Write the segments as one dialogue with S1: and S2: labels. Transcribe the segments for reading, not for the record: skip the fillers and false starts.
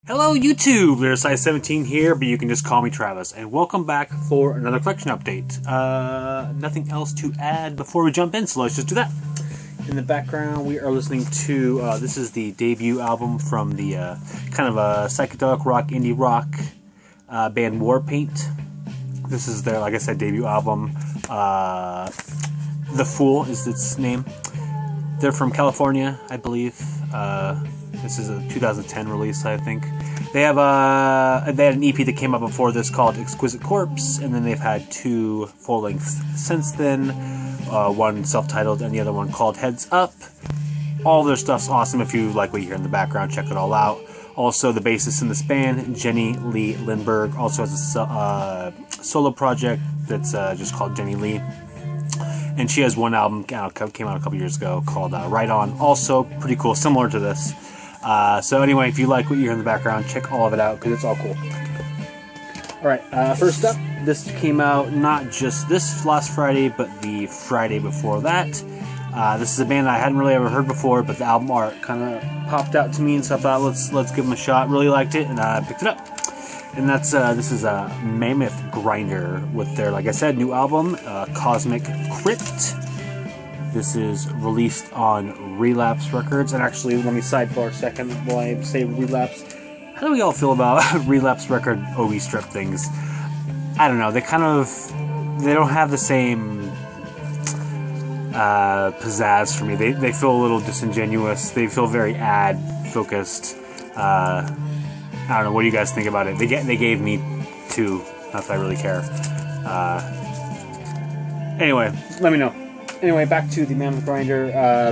S1: Hello YouTube, Size17 here, but you can just call me Travis, and welcome back for another collection update. Nothing else to add before we jump in, so let's just do that. In the background, we are listening to, this is the debut album from the kind of a psychedelic rock, indie rock band Warpaint. This is their, like I said, debut album. The Fool is its name. They're from California, I believe. This is a 2010 release, I think. They had an EP that came out before this called Exquisite Corpse, and then they've had two full-lengths since then. One self-titled and the other one called Heads Up. All their stuff's awesome. If you like what you hear in the background, check it all out. Also, the bassist in this band, Jenny Lee Lindberg, also has a solo project that's just called Jenny Lee. And she has one album, came out a couple years ago, called Right On. Also pretty cool, similar to this. So anyway, if you like what you hear in the background, check all of it out, because it's all cool. Alright, first up, this came out not just this last Friday, but the Friday before that. This is a band I hadn't really ever heard before, but the album art kind of popped out to me, and so I thought, let's give them a shot. Really liked it, and I picked it up. And that's this is a Mammoth Grinder with their, like I said, new album, Cosmic Crypt. This is released on Relapse Records. And actually, let me side for a second while I say Relapse. How do we all feel about Relapse record OE strip things? I don't know. They don't have the same pizzazz for me. They feel a little disingenuous. They feel very ad-focused. I don't know. What do you guys think about it? They gave me 2. Not that I really care. Anyway, let me know. Anyway, back to the Mammoth Grinder. I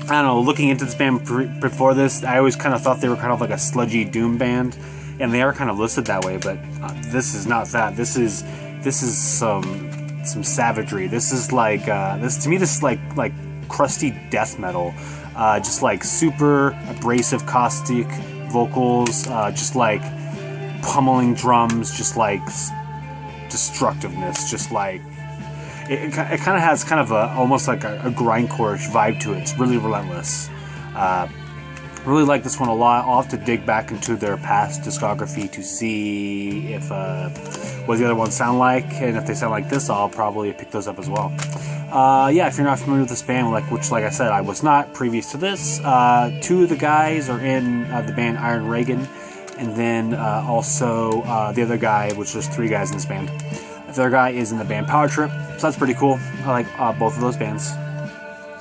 S1: don't know, looking into this band before this, I always kind of thought they were kind of like a sludgy doom band, and they are kind of listed that way, but this is not that. This is some savagery. This is like this is like crusty death metal. Just like super abrasive, caustic vocals, just like pummeling drums, just like destructiveness, just like it kind of has kind of almost like a grindcore-ish vibe to it. It's really relentless. Really like this one a lot. I'll have to dig back into their past discography to see if what the other ones sound like, and if they sound like this, I'll probably pick those up as well. Yeah, if you're not familiar with this band, which like I said, I was not previous to this. 2 of the guys are in the band Iron Reagan, and then also the other guy, which there's 3 guys in this band. The other guy is in the band Power Trip, so that's pretty cool. I like both of those bands.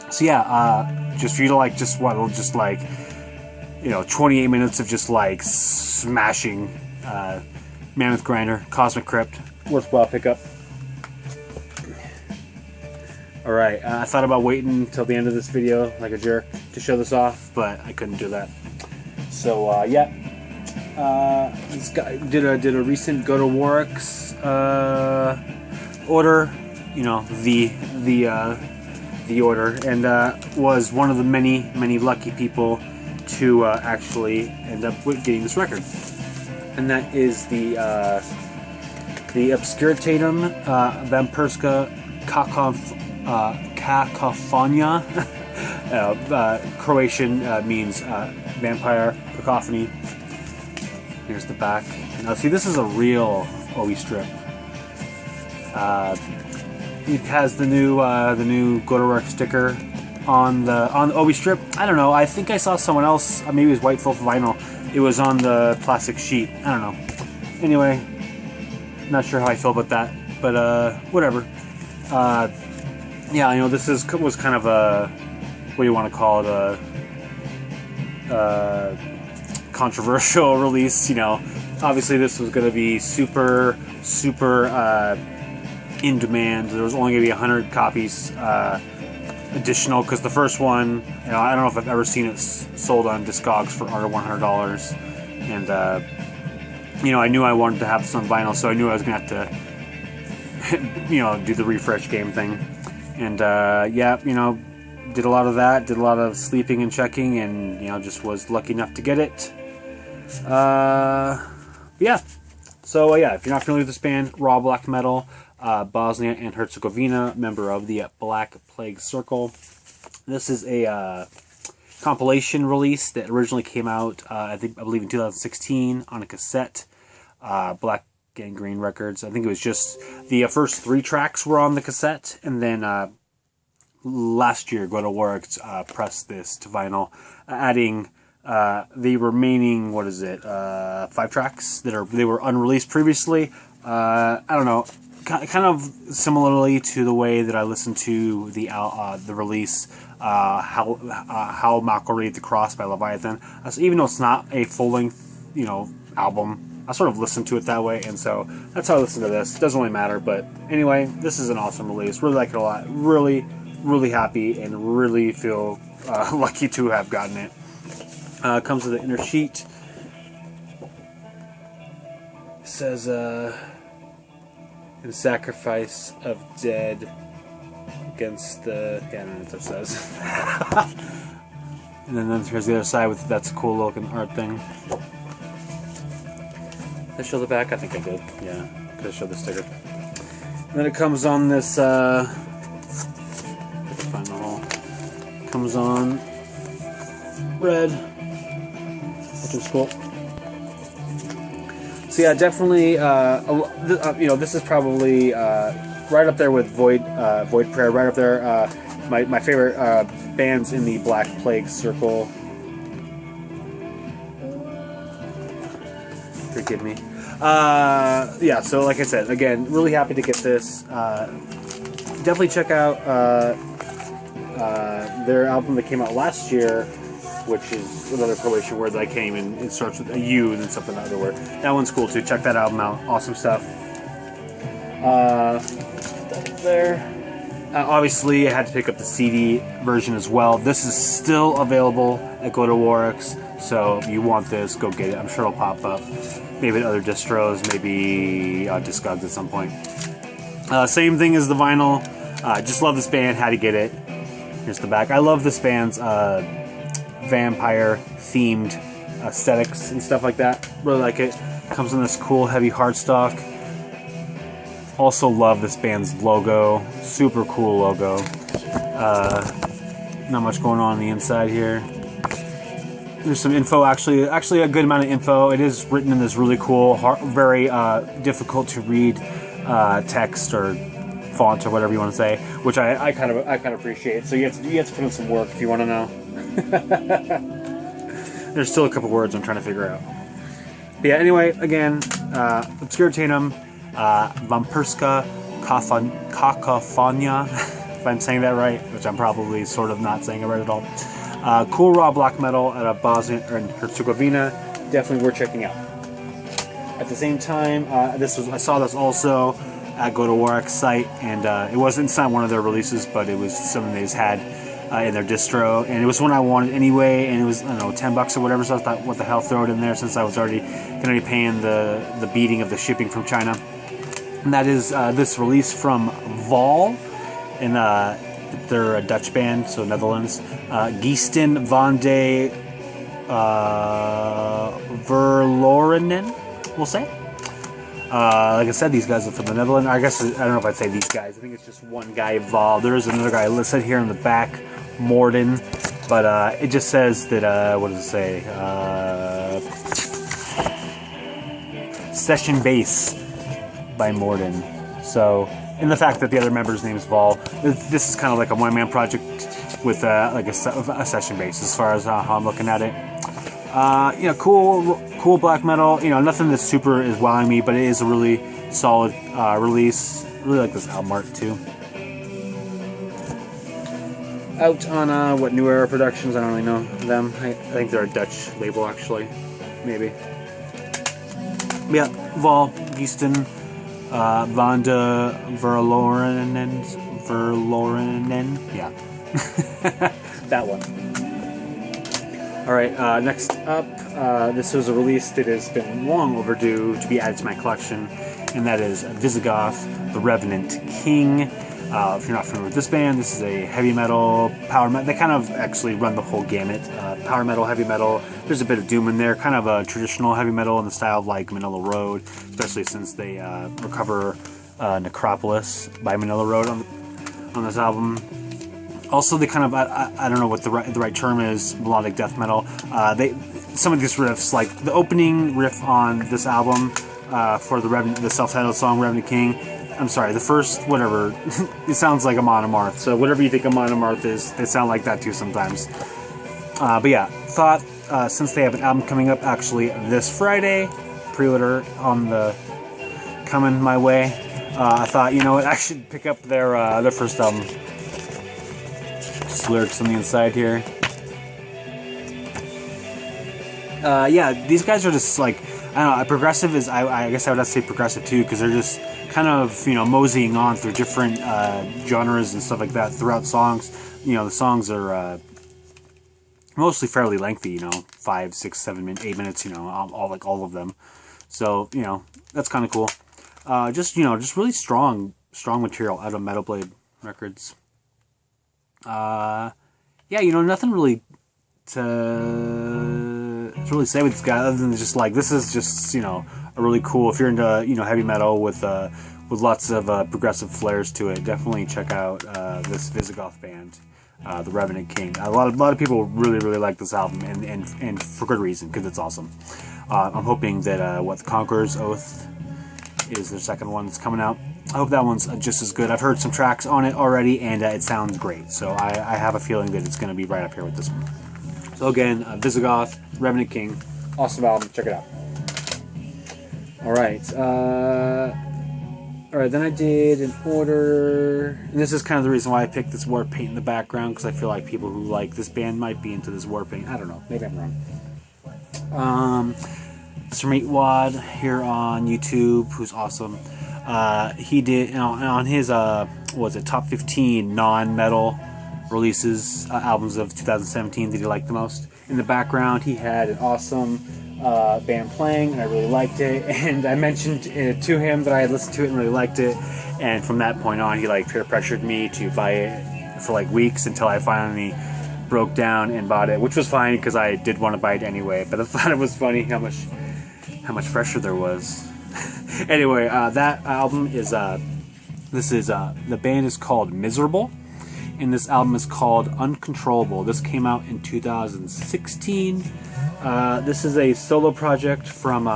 S1: So yeah, just for you to like, just 28 minutes of just like smashing Mammoth Grinder, Cosmic Crypt, worthwhile pickup. Alright, I thought about waiting until the end of this video, like a jerk, to show this off, but I couldn't do that. So yeah, this guy did a recent Go to Warwick's order, the order, and was one of the many lucky people to actually end up getting this record, and that is the Obskuritatem Vampirska Kakofonija. Croatian means vampire cacophony. Here's the back. Now, see, this is a real OE strip. It has the new Go to Work sticker on the OE strip. I don't know. I think I saw someone else. Maybe it was White Wolf vinyl. It was on the plastic sheet. I don't know. Anyway, not sure how I feel about that, but whatever. Yeah, this was kind of a, what do you want to call it, a controversial release. Obviously this was going to be super in demand. There was only going to be 100 copies additional, because the first one, I don't know if I've ever seen it sold on Discogs for under $100, and I knew I wanted to have this on vinyl, so I knew I was going to have to do the refresh game thing. And yeah, did a lot of that, did a lot of sleeping and checking, and just was lucky enough to get it. Yeah, so yeah, if you're not familiar with this band, raw black metal, Bosnia and Herzegovina, member of the Black Plague Circle. This is a compilation release that originally came out, I believe in 2016 on a cassette. Black and Green Records. I think it was just the first 3 tracks were on the cassette, and then last year God of War pressed this to vinyl, adding the remaining 5 tracks they were unreleased previously. I don't know, kind of similarly to the way that I listened to the release How Malcolm the Cross by Leviathan. So even though it's not a full-length album, I sort of listen to it that way, and so that's how I listen to this. It doesn't really matter, but anyway, this is an awesome release. Really like it a lot. Really, really happy, and really feel lucky to have gotten it. Comes with the inner sheet. It says, in sacrifice of dead against the... Yeah, I don't know what that says. And then there's the other side with... That's a cool looking art thing. Did I show the back? I think I did. Yeah, could have showed the sticker. And then it comes on this, find the hole. Comes on red, which is cool. So yeah, definitely, this is probably right up there with Void Prayer, right up there. My favorite bands in the Black Plague circle. Forgive me. Yeah, so like I said, again, really happy to get this. Definitely check out their album that came out last year, which is another Croatian word that I can't even... It starts with a U and then something other word. That one's cool too. Check that album out. Awesome stuff. There. Obviously, I had to pick up the CD version as well. This is still available at God of War, so if you want this, go get it. I'm sure it'll pop up. Maybe at other distros, maybe Discogs at some point. Same thing as the vinyl. Just love this band. Had to get it. Here's the back. I love this band's vampire-themed aesthetics and stuff like that. Really like it. Comes in this cool, heavy heartstock. Also love this band's logo. Super cool logo. Not much going on the inside here. There's some info, actually a good amount of info. It is written in this really cool, very difficult to read text or font or whatever you want to say, which I kind of appreciate. So you have to put in some work if you want to know. There's still a couple words I'm trying to figure out. But yeah, anyway, again, Obskuritatem, Vampirska, Kakofonija, if I'm saying that right, which I'm probably sort of not saying it right at all. Cool raw black metal out of Bosnia and Herzegovina, definitely worth checking out. At the same time, I saw this also at God of War site, and it's not one of their releases, but it was something they just had in their distro, and it was one I wanted anyway, and it was, I don't know, $10 or whatever, so I thought, what the hell, throw it in there, since I was already going to be paying the beating of the shipping from China. And that is this release from Vaal, and they're a Dutch band, so Netherlands. Geesten van de Verlorenen, we'll say. Like I said, these guys are from the Netherlands. I guess, I don't know if I'd say these guys. I think it's just one guy, Vaal. There is another guy listed here in the back, Morden. But it just says that, what does it say? Session Bass by Morden. So, and the fact that the other member's name is Vaal. This is kind of like a one-man project with like a session bass as far as how I'm looking at it. Cool black metal. Nothing that super is wowing me, but it is a really solid release. Really like this album art too. Out on New Era Productions. I don't really know them. I think they're a Dutch label actually, maybe. But yeah, Vaal, Geesten, van de Verlorenen, yeah. That one. Alright, next up, this was a release that has been long overdue to be added to my collection, and that is Visigoth, the Revenant King. If you're not familiar with this band, this is a heavy metal, power metal. They kind of actually run the whole gamut. Power metal, heavy metal. There's a bit of doom in there, kind of a traditional heavy metal in the style of like Manila Road, especially since they recover Necropolis by Manila Road on this album. Also, they kind of, I don't know what the right term is, melodic death metal. Some of these riffs, like the opening riff on this album for the self-titled song Revenant King. I'm sorry, the first, whatever, it sounds like Amon Amarth. So whatever you think Amon Amarth is, they sound like that too sometimes. But yeah, thought since they have an album coming up actually this Friday, pre-order coming my way, I thought, you know what, I should pick up their first album. Just lyrics on the inside here. Yeah, these guys are just like, I don't know, progressive is, I guess I would have to say progressive too, because they're just kind of, you know, moseying on through different genres and stuff like that throughout songs. You know, the songs are mostly fairly lengthy, you know, 5, 6, 7, 8 minutes, you know, all of them. So, you know, that's kind of cool. Just, you know, just really strong material out of Metal Blade Records. Yeah, you know, nothing really to really say with this guy other than just like, this is just, you know, a really cool, if you're into, you know, heavy metal with lots of progressive flares to it, definitely check out this Visigoth band, the Revenant King. A lot of people really like this album, and for good reason, because it's awesome. I'm hoping that the Conqueror's Oath is their second one that's coming out. I hope that one's just as good. I've heard some tracks on it already, and it sounds great. So I have a feeling that it's going to be right up here with this one. So again, Visigoth, Revenant King, awesome album. Check it out. All right. Then I did an order, and this is kind of the reason why I picked this Warpaint in the background, because I feel like people who like this band might be into this Warpaint. I don't know. Maybe I'm wrong. Sirmeatwad here on YouTube, who's awesome. He did, you know, on his top 15 non-metal releases, albums of 2017 that he liked the most. In the background, he had an awesome band playing, and I really liked it. And I mentioned to him that I had listened to it and really liked it. And from that point on, he like peer pressured me to buy it for like weeks until I finally broke down and bought it, which was fine because I did want to buy it anyway. But I thought it was funny how much pressure there was. Anyway, that album is the band is called Misrable, and this album is called Uncontrollable. This came out in 2016. This is a solo project from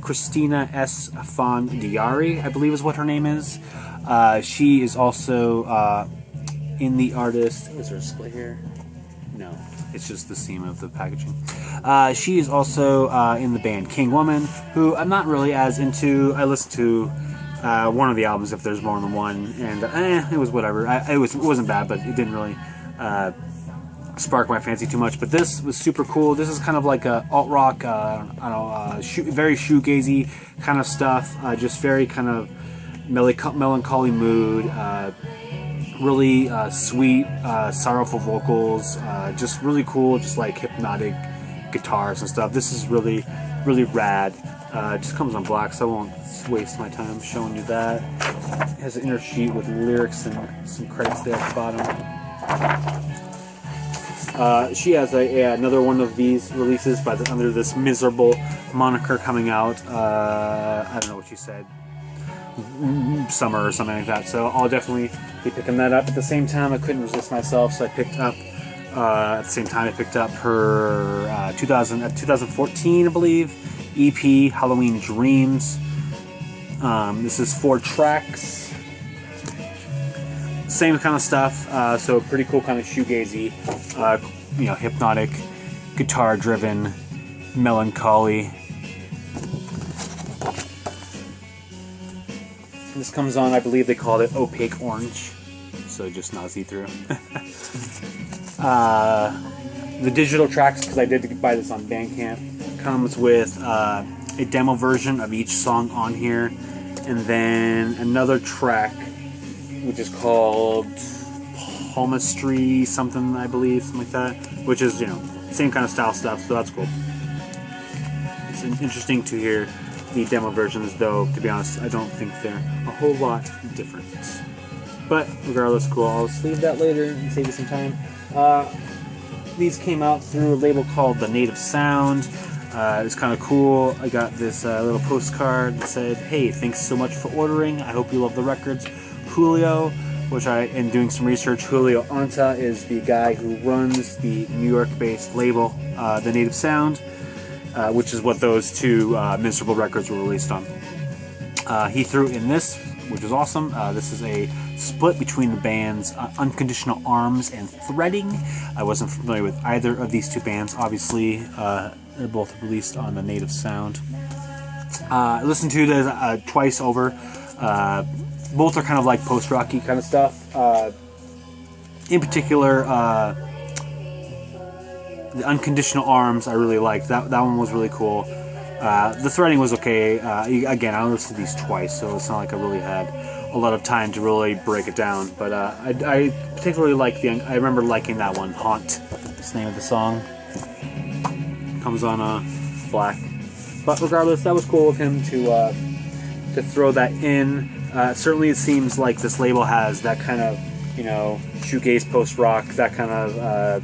S1: Christina S. Fondiari, I believe is what her name is. She is also in the artist. Is there a split here? No, it's just the seam of the packaging. She is also in the band King Woman, who I'm not really as into. I listened to one of the albums, if there's more than one, and it was whatever. It wasn't bad, but it didn't really spark my fancy too much. But this was super cool. This is kind of like a alt rock, very shoegazy kind of stuff. Just very kind of melancholy mood. Really sweet, sorrowful vocals. Just really cool. Just like hypnotic guitars and stuff. This is really rad. It just comes on black, so I won't waste my time showing you that. It has an inner sheet with lyrics and some credits there at the bottom. She has another one of these releases under this Misrable moniker coming out. I don't know what she said. Summer or something like that. So I'll definitely be picking that up. At the same time, I couldn't resist myself, so I picked up. At the same time, I picked up her 2014, I believe, EP Halloween Dreams. This is 4 tracks. Same kind of stuff. So pretty cool, kind of shoegazy, hypnotic, guitar-driven, melancholy. This comes on, I believe they called it opaque orange, so just not see-through. The digital tracks, because I did buy this on Bandcamp, comes with a demo version of each song on here, and then another track, which is called Palmistry something, I believe, something like that, which is, same kind of style stuff, so that's cool. It's interesting to hear the demo versions, though, to be honest, I don't think they're a whole lot different. But regardless, cool. I'll just leave that later and save you some time. These came out through a label called The Native Sound. It's kind of cool. I got this little postcard that said, "Hey, thanks so much for ordering. I hope you love the records. Julio." which in doing some research, Julio Anta is the guy who runs the New York-based label, The Native Sound, which is what those two Misrable records were released on. He threw in this, which is awesome. This is a split between the bands Unconditional Arms and Threading. I wasn't familiar with either of these two bands. Obviously, they're both released on The Native Sound. I listened to this twice over. Both are kind of like post-rocky kind of stuff. In particular, the Unconditional Arms I really liked. That one was really cool. The Threading was okay. Again, I listened to these twice, so it's not like I really had a lot of time to really break it down. But I particularly like I remember liking that one, Haunt. That's the name of the song. Comes on black. But regardless, that was cool of him to throw that in. Certainly, it seems like this label has that kind of, shoegaze, post-rock, that kind of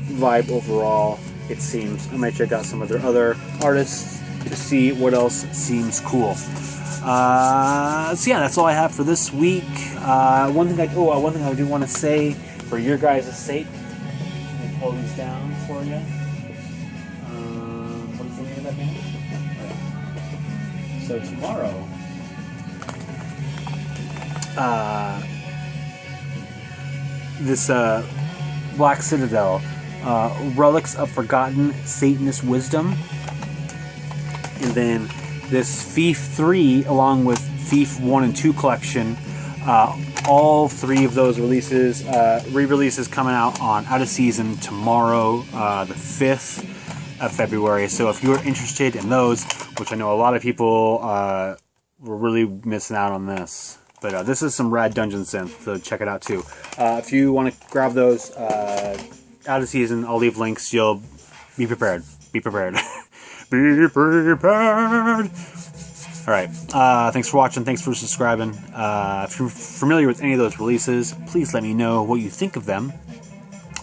S1: vibe overall. It seems. I might check out some of their other artists to see what else seems cool. So yeah, that's all I have for this week. One thing I do want to say for your guys' sake. Let me pull these down for you. What is the name of that band? So tomorrow, this Black Citadel, Relics of Forgotten Satanist Wisdom, and then this Thief 3 along with Thief 1 and 2 collection. All three of those releases, re-releases coming out on Out of Season tomorrow, the 5th of February. So if you're interested in those, which I know a lot of people were really missing out on this. But this is some rad dungeon synth, so check it out too. If you want to grab those Out of Season, I'll leave links. You'll be prepared. Be prepared. Be prepared. All right. Thanks for watching. Thanks for subscribing. If you're familiar with any of those releases, please let me know what you think of them.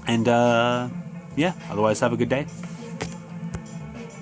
S1: And yeah, otherwise, have a good day.